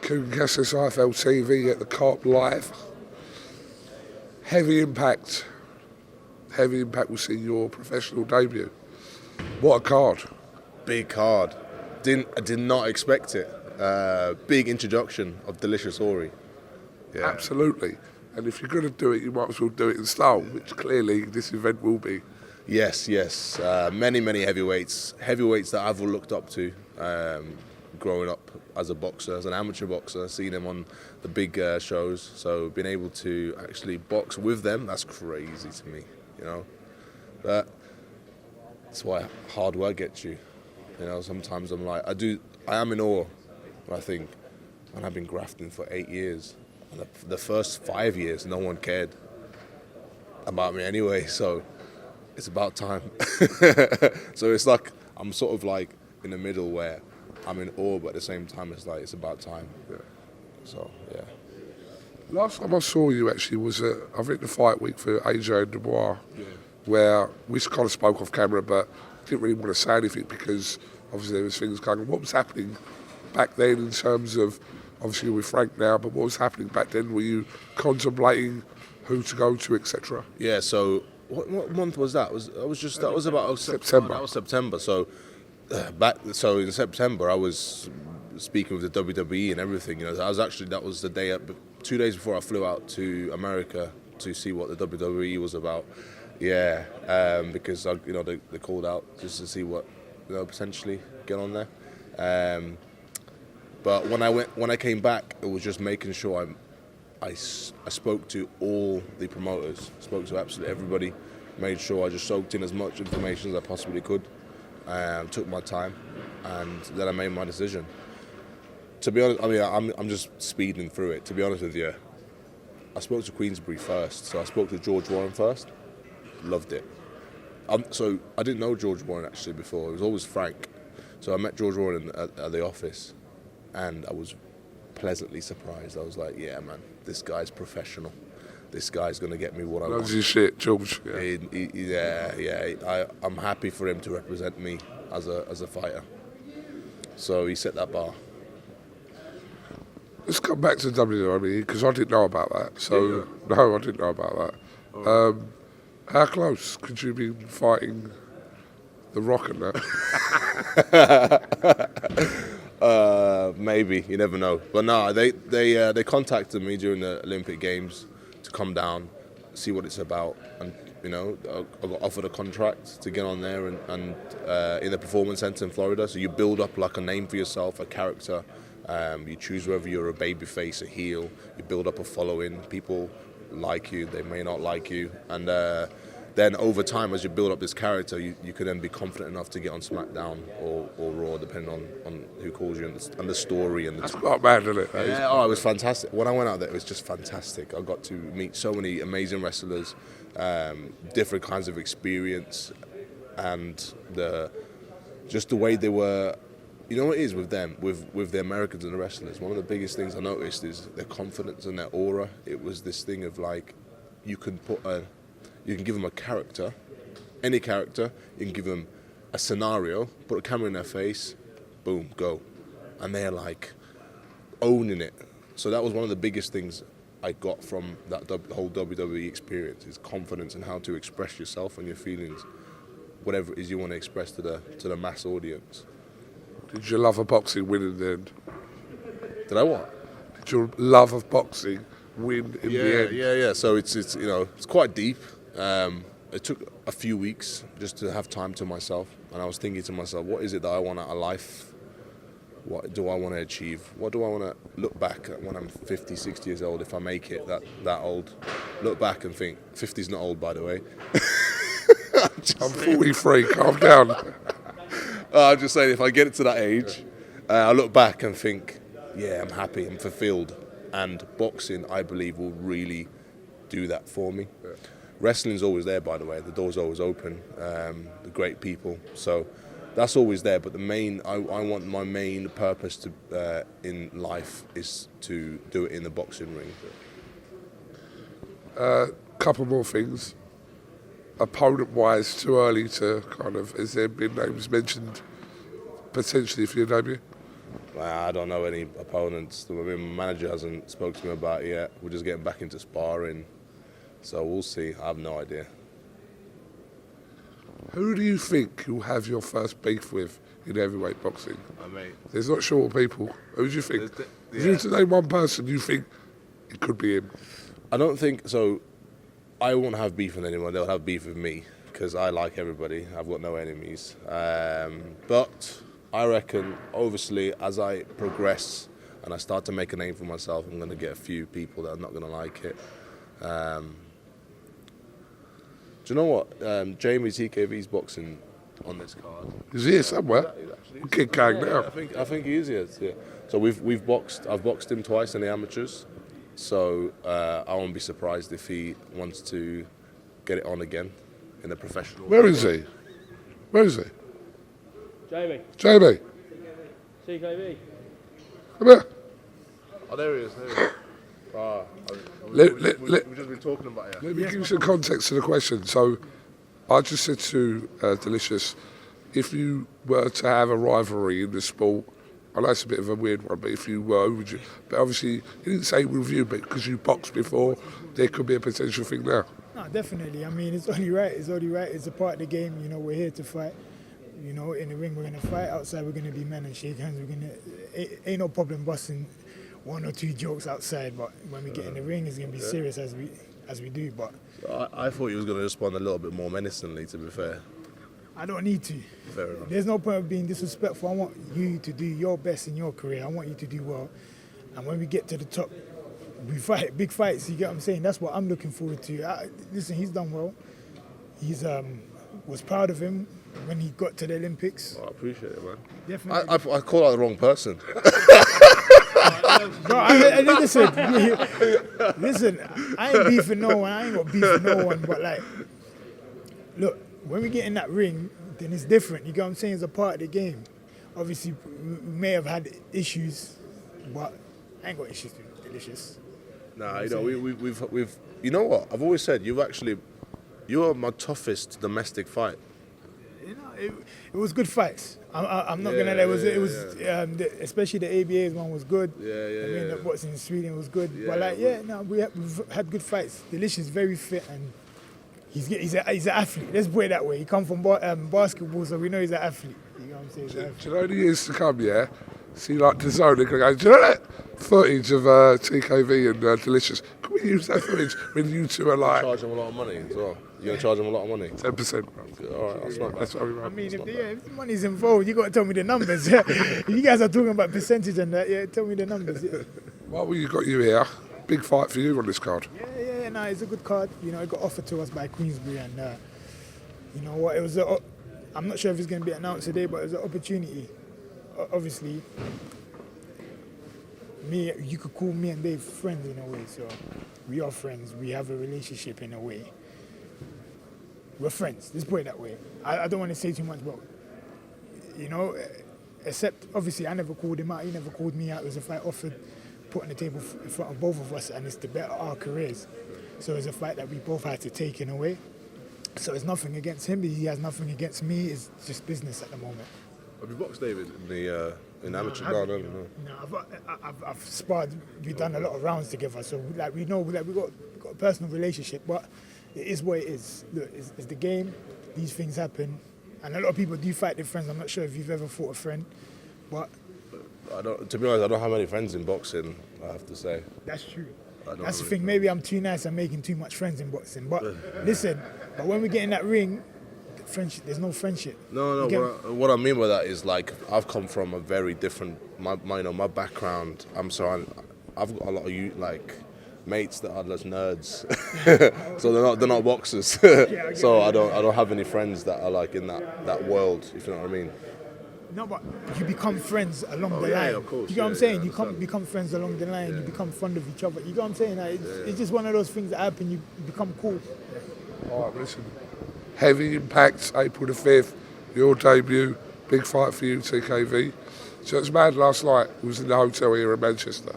Kugan Cassius, IFLTV at the COP live. Heavy impact will see your professional debut. What a card. Big card. I did not expect it. Big introduction of Delicious Orie. Yeah. Absolutely. And if you're going to do it, you might as well do it in style, which clearly this event will be. Yes. Many heavyweights that I've looked up to growing up as a boxer, as an amateur boxer, seeing them on the big shows. So being able to actually box with them, that's crazy to me, you know. But that's why hard work gets you. You know, sometimes I'm like, I am in awe. I think, and I've been grafting for 8 years. And the first 5 years, no one cared about me anyway. So it's about time. So it's like I'm sort of like in the middle where I'm in awe, but at the same time, it's like it's about time. Yeah. So yeah. Last time I saw you actually was I think the fight week for AJ and Dubois, where we kind of spoke off camera, but didn't really want to say anything because obviously there was things going on. What was happening back then in terms of, obviously you're with Frank now, but what was happening back then? Were you contemplating who to go to, etc.? Yeah. So what month was that? That was about September. That was September. So so in September I was speaking with the WWE and everything. You know, that was the day 2 days before I flew out to America to see what the WWE was about. Yeah, because they called out just to see what potentially get on there. But when I came back, it was just making sure I spoke to all the promoters, spoke to absolutely everybody, made sure I just soaked in as much information as I possibly could, took my time, and then I made my decision. To be honest, I mean, I'm just speeding through it. To be honest with you, I spoke to Queensbury first, so I spoke to George Warren first. Loved it. So I didn't know George Warren actually before. It was always Frank. So I met George Warren at the office, and I was pleasantly surprised. I was like, yeah, man, this guy's professional. This guy's going to get me what I want. Loves his shit, George. Yeah. I'm happy for him to represent me as a fighter. So he set that bar. Let's come back to WWE because I didn't know about that. So no, I didn't know about that. How close could you be fighting The Rock and that? Maybe, you never know. But no, they contacted me during the Olympic Games to come down, see what it's about, and I got offered a contract to get on there and in the Performance Center in Florida. So you build up like a name for yourself, a character. You choose whether you're a babyface, a heel. You build up a following. People like you, they may not like you, and then over time, as you build up this character, you can then be confident enough to get on SmackDown or Raw, depending on who calls you and the story. And that's quite bad, isn't it? It was fantastic. When I went out there, it was just fantastic. I got to meet so many amazing wrestlers, different kinds of experience, and the way they were. You know what it is with them, with the Americans and the wrestlers? One of the biggest things I noticed is their confidence and their aura. It was this thing of like, you can give them a character, any character. You can give them a scenario, put a camera in their face, boom, go, and they're like owning it. So that was one of the biggest things I got from that whole WWE experience: is confidence in how to express yourself and your feelings, whatever it is you want to express to the mass audience. Did your love of boxing win in the end? Did I what? Did your love of boxing win in the end? Yeah. So it's quite deep. It took a few weeks just to have time to myself, and I was thinking to myself, what is it that I want out of life? What do I want to achieve? What do I want to look back at when I'm 50, 60 years old, if I make it that old? Look back and think, 50's not old, by the way. I'm 43, calm down. I'm just saying, if I get to that age, I look back and think, yeah, I'm happy, I'm fulfilled. And boxing, I believe, will really do that for me. Yeah. Wrestling's always there, by the way. The door's always open. The great people. So that's always there. But I want my main purpose in life is to do it in the boxing ring. Couple more things. Opponent-wise, too early to has there been names mentioned potentially for your debut? I don't know any opponents. My manager hasn't spoken to me about it yet. We're just getting back into sparring, so we'll see. I have no idea. Who do you think you'll have your first beef with in heavyweight boxing? Mate. There's not short people. Who do you think? If you were to name one person, you think it could be him? I don't think so. I won't have beef with anyone. They'll have beef with me because I like everybody. I've got no enemies. But I reckon, obviously, as I progress and I start to make a name for myself, I'm going to get a few people that are not going to like it. Do you know what? Jamie TKV's boxing on this card. He's here somewhere. Kid Gang now. I think he is here. Yeah. So we've boxed. I've boxed him twice in the amateurs. So I won't be surprised if he wants to get it on again in the professional. Where is he? Where is he? Jamie. Jamie. TKV. Come here. Oh, there he is. There he is. We've just been talking about it. Let me give you some context to the question. So, I just said to Delicious, if you were to have a rivalry in the sport, I know it's a bit of a weird one, but if you were, would you? But obviously, he didn't say with you, but because you boxed before, there could be a potential thing there. No, definitely. I mean, it's only right. It's only right. It's a part of the game. You know, we're here to fight. You know, in the ring we're gonna fight. Outside we're gonna be men and shake hands. Ain't no problem busting one or two jokes outside, but when we get in the ring, it's gonna be serious as we do. But I thought you was going to respond a little bit more menacingly. To be fair, I don't need to. Fair enough. There's no point of being disrespectful. I want you to do your best in your career. I want you to do well. And when we get to the top, we fight big fights. You get what I'm saying? That's what I'm looking forward to. Listen, he's done well. He's was proud of him when he got to the Olympics. I appreciate it, man. Definitely. I called out the wrong person. Bro, listen, I ain't beefing no one. I ain't got beef with no one. But like, look, when we get in that ring, then it's different. You get what I'm saying? It's a part of the game. Obviously, we may have had issues, but I ain't got issues with Delicious. Nah, you know, we've. You know what? I've always said you are my toughest domestic fight. You know, it was good fights. I'm not gonna lie. It was especially the ABA's one was good. The boxing in Sweden was good. But we've had good fights. Delicious, very fit, and he's an athlete. Let's put it that way. He come from basketball, so we know he's an athlete. You know what I'm saying? Do you know the years to come? Yeah. See, like the zone, they're going to go, do you know that footage of TKV and Delicious? Can we use that footage when you two are like... Charge them a lot of money as well. You're going to charge them a lot of money? 10%. All right, that's what we run. I mean, if the money's involved, you got to tell me the numbers. If you guys are talking about percentage and that, tell me the numbers. While we got you here, big fight for you on this card. No, it's a good card. You know, it got offered to us by Queensbury, and you know what, I'm not sure if it's going to be announced today, but it was an opportunity. Obviously, you could call me and Dave friends in a way, so we are friends. We have a relationship in a way. We're friends, let's put it that way. I don't want to say too much, but, you know, except, obviously, I never called him out, he never called me out. It was a fight offered, put on the table in front of both of us, and it's to better our careers. So it's a fight that we both had to take in a way. So it's nothing against him, he has nothing against me, it's just business at the moment. Have you boxed David in amateur? No. I've sparred. We've done a lot of rounds together, so like we know that we got a personal relationship. But it is what it is. Look, it's the game. These things happen, and a lot of people do fight their friends. I'm not sure if you've ever fought a friend, but to be honest, I don't have many friends in boxing. I have to say. That's true. That's the thing. Maybe I'm too nice. I'm making too much friends in boxing. But listen, but when we get in that ring. Friendship. There's no friendship. No. What I mean by that is like I've come from a very different. My background. I've got a lot of mates that are just nerds, so they're not boxers. So I don't have any friends that are like in that world. If you know what I mean. No, but you become friends along the line. Yeah, of course. You get what I'm saying? You become friends along the line. You become fond of each other. You get what I'm saying? It's just one of those things that happen. You become cool. All right, listen. Heavy Impact, April the 5th, your debut, big fight for you, TKV. So it was mad last night, we was in the hotel here in Manchester,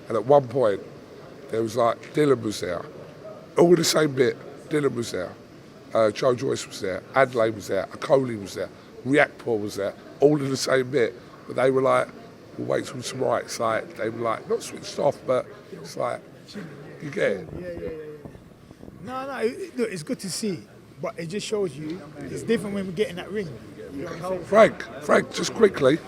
and at one point, there was like, Dylan was there, all in the same bit, Dylan was there, Joe Joyce was there, Adelaide was there, Akoli was there, Riakpor was there, all in the same bit, but they were like, we'll wait till tomorrow. It's like, they were like, not switched off, but it's like, you get it. Yeah. No, look, it's good to see, but it just shows you it's different when we get in that ring. You know what I'm saying? Frank, just quickly.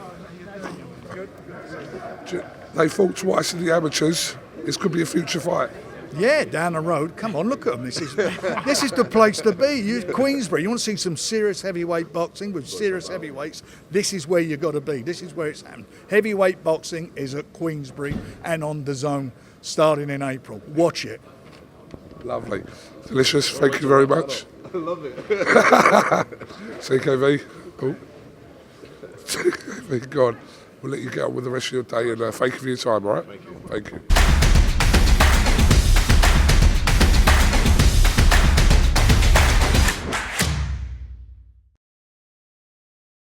They fought twice in the amateurs. This could be a future fight. Yeah, down the road. Come on, look at them. This is the place to be. Queensbury. You want to see some serious heavyweight boxing with serious heavyweights? This is where you got to be. This is where it's happening. Heavyweight boxing is at Queensbury and on the Zone starting in April. Watch it. Lovely, delicious. Thank you very much. I love it. TKV. Oh, TKV. Go on. We'll let you get on with the rest of your day, and thank you for your time. All right. Thank you.